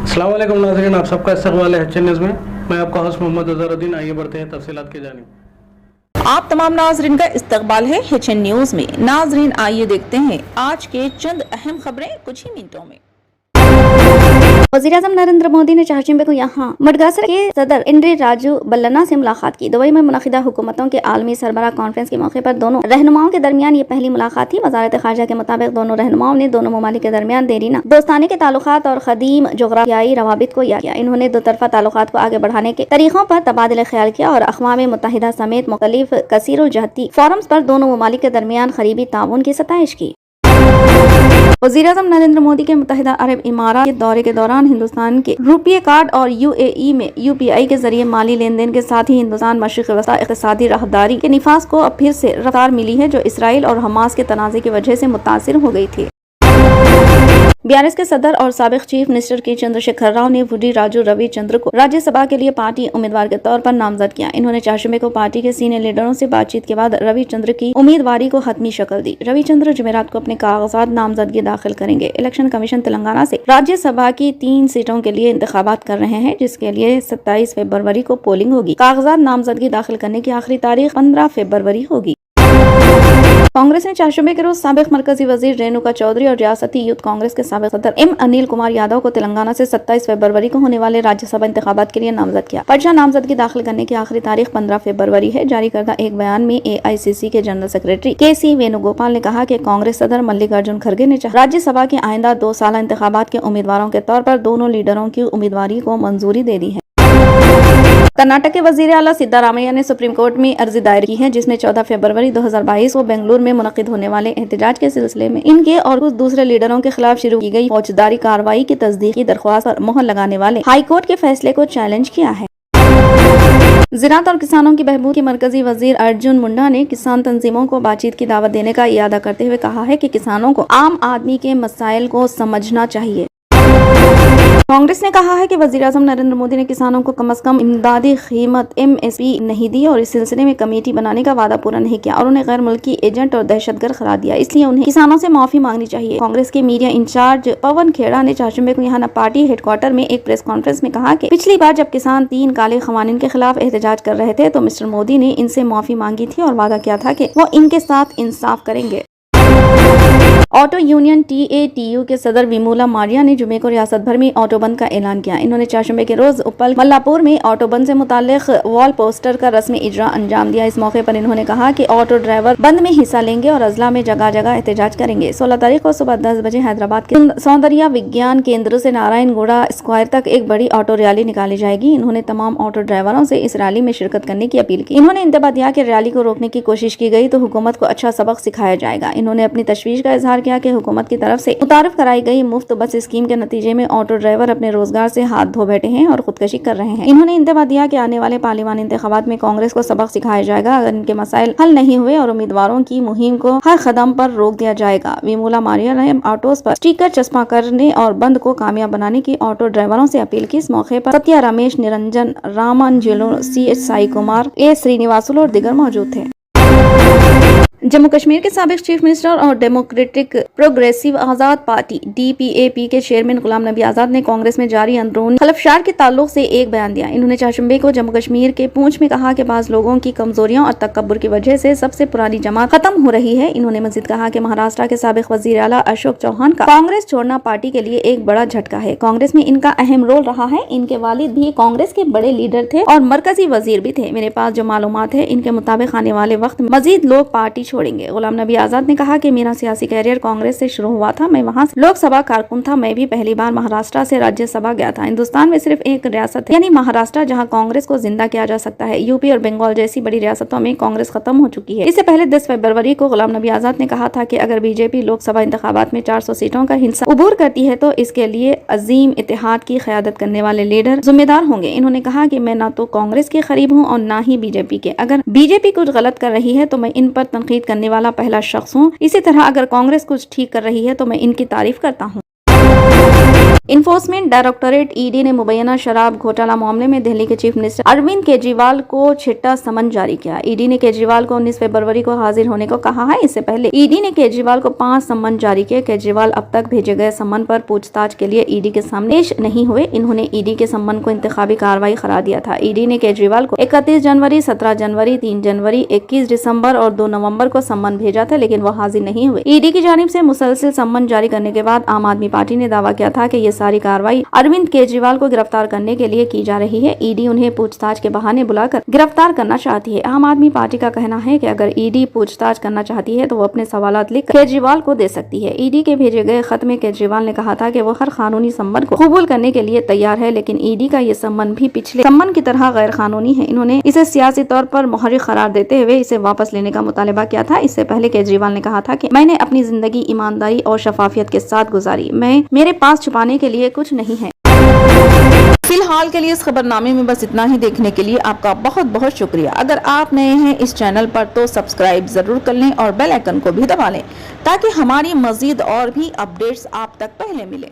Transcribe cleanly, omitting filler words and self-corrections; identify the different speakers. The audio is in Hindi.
Speaker 1: अस्सलाम वालेकुम नाज़रीन, आप सबका इस्तकबाल है एच न्यूज़ में। मैं आपका होस्ट मोहम्मद अज़हरुद्दीन। आइए बढ़ते हैं तफसीलात की जानिब।
Speaker 2: आप तमाम नाजरीन का इस्तकबाल है HN न्यूज में। नाजरीन आइए देखते हैं आज के चंद अहम खबरें कुछ ही मिनटों में।
Speaker 3: वज़ीर-ए-आज़म नरेंद्र मोदी ने चारशंबे को यहाँ मडगासकर के सदर इंद्री राजू बल्लना से मुलाकात की। दुबई में मुनक़िदा हुकूमतों के आलमी सरबराह कॉन्फ्रेंस के मौके पर दोनों रहनुमाओं के दरमियान ये पहली मुलाकात थी। वज़ारत ख़ारजा के मुताबिक दोनों रहनुमाओं ने दोनों ममालिक के दरमियान देरीना दोस्ताने के ताल्लुकात और क़दीम जोग्राफियाई रवाबित को याद किया। इन्होंने दो तरफ़ा ताल्लुकात को आगे बढ़ाने के तरीक़ों पर तबादला ख्याल किया और अक़वाम मुत्तहिदा समेत मुख्तलिफ कसीरुल-जहती फोरम्स पर दोनों ममालिक के दरमियान क़रीबी ताउन की सताइश की। वज़ीर-ए-आज़म नरेंद्र मोदी के मुत्तहिदा अरब इमारात के दौरे के दौरान हिंदुस्तान के रुपये कार्ड और UAE में UPI के जरिए माली लेन देन के साथ ही हिंदुस्तान मशरिक़ वस्ता इक़्तिसादी राहदारी के निफाज को अब फिर से रफ्तार मिली है, जो इसराइल और हमास के तनाज़े की वजह से मुतासिर हो गई थी। BRS के सदर और साबिक़ चीफ मिनिस्टर के चंद्रशेखर राव ने वुडी राजू रविचंद्र को राज्यसभा के लिए पार्टी उम्मीदवार के तौर पर नामजद किया। इन्होंने चारशंबे को पार्टी के सीनियर लीडरों से बातचीत के बाद रविचंद्र की उम्मीदवारी को हतमी शक्ल दी। रविचंद्र जुमेरात को अपने कागजात नामजदगी दाखिल करेंगे। इलेक्शन कमीशन तेलंगाना से राज्यसभा की 3 सीटों के लिए इंतखाबात कर रहे हैं, जिसके लिए 27 फरवरी को पोलिंग होगी। कागजात नामजदगी दाखिल करने की आखिरी तारीख 15 फरवरी होगी। कांग्रेस ने चारशंबे के रोज साबिक़ मरकजी वजीर रेणुका चौधरी और रियासती यूथ कांग्रेस के साबिक़ सदर M अनिल कुमार यादव को तेलंगाना से 27 फरवरी को होने वाले राज्यसभा इंतखाबात के लिए नामजद किया। पर्चा नामजदगी दाखिल करने की आखिरी तारीख 15 फरवरी है। जारी करदा एक बयान में AICC के जनरल सेक्रेटरी KC वेणुगोपाल ने कहा कि कांग्रेस सदर मल्लिकार्जुन खड़गे ने राज्यसभा के आइंदा 2 साला इंतखाबात के उम्मीदवारों के तौर पर दोनों लीडरों की उम्मीदवारी को मंजूरी दे दी है। कर्नाटक के वजीर आला सिद्धारामैया ने सुप्रीम कोर्ट में अर्जी दायर की है, जिसमें 14 फरवरी 2022 को बेंगलुरु में मुनक़िद होने वाले एहतजाज के सिलसिले में इनके और कुछ दूसरे लीडरों के खिलाफ शुरू की गई फौजदारी कार्रवाई की तस्दीकी दरख्वास्त पर मोहर लगाने वाले हाई कोर्ट के फैसले को चैलेंज किया है। ज़राअत और किसानों की बहबूद के मरकजी वजीर अर्जुन मुंडा ने किसान तंजीमों को बातचीत की दावत देने का इरादा करते हुए कहा है कि किसानों को आम आदमी के मसाइल को समझना चाहिए। कांग्रेस ने कहा है कि वज़ीर-ए-आज़म नरेंद्र मोदी ने किसानों को कम से कम इमदादी कीमत MSP नहीं दी और इस सिलसिले में कमेटी बनाने का वादा पूरा नहीं किया और उन्हें गैर मुल्की एजेंट और दहशतगर्द करार दिया, इसलिए उन्हें किसानों से माफी मांगनी चाहिए। कांग्रेस के मीडिया इंचार्ज पवन खेड़ा ने चारशंबे को यहाँ पार्टी हेडक्वार्टर में एक प्रेस कॉन्फ्रेंस में कहा कि पिछली बार जब किसान 3 काले क़वानीन के खिलाफ एहतजाज कर रहे थे तो मिस्टर मोदी ने इनसे माफी मांगी थी और वादा किया था कि वो इनके साथ इंसाफ करेंगे। ऑटो यूनियन TATU के सदर विमूला मारिया ने जुमे को रियासत भर में ऑटो बंद का ऐलान किया। इन्होंने चारशंबे के रोज उपल मल्लापुर में ऑटो बंद से मुताल्लिक वॉल पोस्टर का रस्मी इजरा अंजाम दिया। इस मौके पर इन्होंने कहा कि ऑटो ड्राइवर बंद में हिस्सा लेंगे और अजला में जगह जगह एहतजाज करेंगे। 16 तारीख को सुबह 10 बजे हैदराबाद के सौंदर्य विज्ञान केंद्र से नारायणगुड़ा स्क्वायर तक एक बड़ी ऑटो रैली निकाली जाएगी। इन्होंने तमाम ऑटो ड्राइवरों से इस रैली में शिरकत करने की अपील की। इन्होंने इंतबाह दिया कि रैली को रोकने की कोशिश की गई तो हुकूमत को अच्छा सबक सिखाया जाएगा। इन्होंने अपनी तशवीश का इजहार किया कि हुकूमत की तरफ से मुतारिफ कराई गई मुफ्त बस स्कीम के नतीजे में ऑटो ड्राइवर अपने रोजगार से हाथ धो बैठे हैं और खुदकशी कर रहे हैं। इन्होंने इंतबाह दिया कि आने वाले पार्लिमानी इंतखाबात में कांग्रेस को सबक सिखाया जाएगा अगर इनके मसाइल हल नहीं हुए और उम्मीदवारों की मुहिम को हर कदम पर रोक दिया जाएगा। विमूला मारिया ने ऑटोस पर स्टिकर चस्पा करने और बंद को कामयाब बनाने की ऑटो ड्राइवरों से अपील की। इस मौके पर सत्या रमेश, निरंजन रामांजुलु, CH साई कुमार, A श्रीनिवासुलु और दिगर मौजूद थे। जम्मू कश्मीर के साबिक़ चीफ मिनिस्टर और डेमोक्रेटिक प्रोग्रेसिव आज़ाद पार्टी DPAP के चेयरमैन गुलाम नबी आज़ाद ने कांग्रेस में जारी अंदरूनी खलफशार के ताल्लुक से एक बयान दिया। इन्होंने चारशंबे को जम्मू कश्मीर के पूंछ में कहा कि बाज़ लोगों की कमजोरियों और तकब्बुर की वजह से सबसे पुरानी जमात खत्म हो रही है। इन्होंने मजीद कहा कि महाराष्ट्र के साबिक़ वज़ीर आला अशोक चौहान का कांग्रेस छोड़ना पार्टी के लिए एक बड़ा झटका है। कांग्रेस में इनका अहम रोल रहा है। इनके वालिद भी कांग्रेस के बड़े लीडर थे और मरकजी वजीर भी थे। मेरे पास जो मालूमात है इनके मुताबिक आने वाले वक्त मजीद लोग पार्टी छोड़ेंगे। गुलाम नबी आज़ाद ने कहा कि मेरा सियासी कैरियर कांग्रेस से शुरू हुआ था। मैं वहां से लोकसभा कारकुन था। मैं भी पहली बार महाराष्ट्र से राज्यसभा गया था। हिंदुस्तान में सिर्फ एक रियासत यानी महाराष्ट्र जहां कांग्रेस को जिंदा किया जा सकता है। यूपी और बंगाल जैसी बड़ी रियासतों में कांग्रेस खत्म हो चुकी है। इससे पहले 10 फरवरी को गुलाम नबी आज़ाद ने कहा था कि अगर बीजेपी लोकसभा इंतखाबात में 400 सीटों का हिस्सा उबूर करती है तो इसके लिए अजीम इत्तेहाद की क़यादत करने वाले लीडर जिम्मेदार होंगे। इन्होंने कहा कि मैं न तो कांग्रेस के करीब हूँ और न ही बीजेपी के। अगर बीजेपी कुछ गलत कर रही है तो मैं इन पर तनकीद करने वाला पहला शख्स हूँ। इसी तरह अगर कांग्रेस कुछ ठीक कर रही है तो मैं इनकी तारीफ करता हूँ। इन्फोर्समेंट डायरेक्टोरेट ईडी ने मुबैना शराब घोटाला मामले में दिल्ली के चीफ मिनिस्टर अरविंद केजरीवाल को छिट्टा समन जारी किया। ईडी ने केजरीवाल को 19 फरवरी को हाजिर होने को कहा है। इससे पहले ईडी ने केजरीवाल को 5 सम्मन जारी किए। केजरीवाल अब तक भेजे गए सम्मन पर पूछताछ के लिए ईडी के सामने पेश नहीं हुए। इन्होंने ईडी के सम्मन को इंतखाबी कार्रवाई करार दिया था। ईडी ने केजरीवाल को 31 जनवरी, 17 जनवरी, 3 जनवरी, 21 दिसंबर और 2 नवंबर को सम्मन भेजा था, लेकिन वो हाजिर नहीं हुए। ईडी की जानिब से मुसलसल सम्मन जारी करने के बाद आम आदमी पार्टी ने दावा किया था कि ये सारी कार्रवाई अरविंद केजरीवाल को गिरफ्तार करने के लिए की जा रही है। ईडी उन्हें पूछताछ के बहाने बुलाकर गिरफ्तार करना चाहती है। आम आदमी पार्टी का कहना है कि अगर ईडी पूछताछ करना चाहती है तो वो अपने सवालात लिख केजरीवाल को दे सकती है। ईडी के भेजे गए खत में केजरीवाल ने कहा था कि वो हर कानूनी सम्मन को कबूल करने के लिए तैयार है, लेकिन ईडी का ये सम्मन भी पिछले सम्मन की तरह गैर कानूनी है। इन्होंने इसे सियासी तौर पर मुहर्रिक करार देते हुए इसे वापस लेने का मुतालबा किया था। इससे पहले केजरीवाल ने कहा था कि मैंने अपनी जिंदगी ईमानदारी और शफाफियत के साथ गुजारी, मेरे पास छुपाने के लिए कुछ नहीं है। फिलहाल के लिए इस खबरनामे में बस इतना ही। देखने के लिए आपका बहुत बहुत शुक्रिया। अगर आप नए हैं इस चैनल पर तो सब्सक्राइब जरूर कर लें और बेल आइकन को भी दबा लें ताकि हमारी मजीद और भी अपडेट्स आप तक पहले मिले।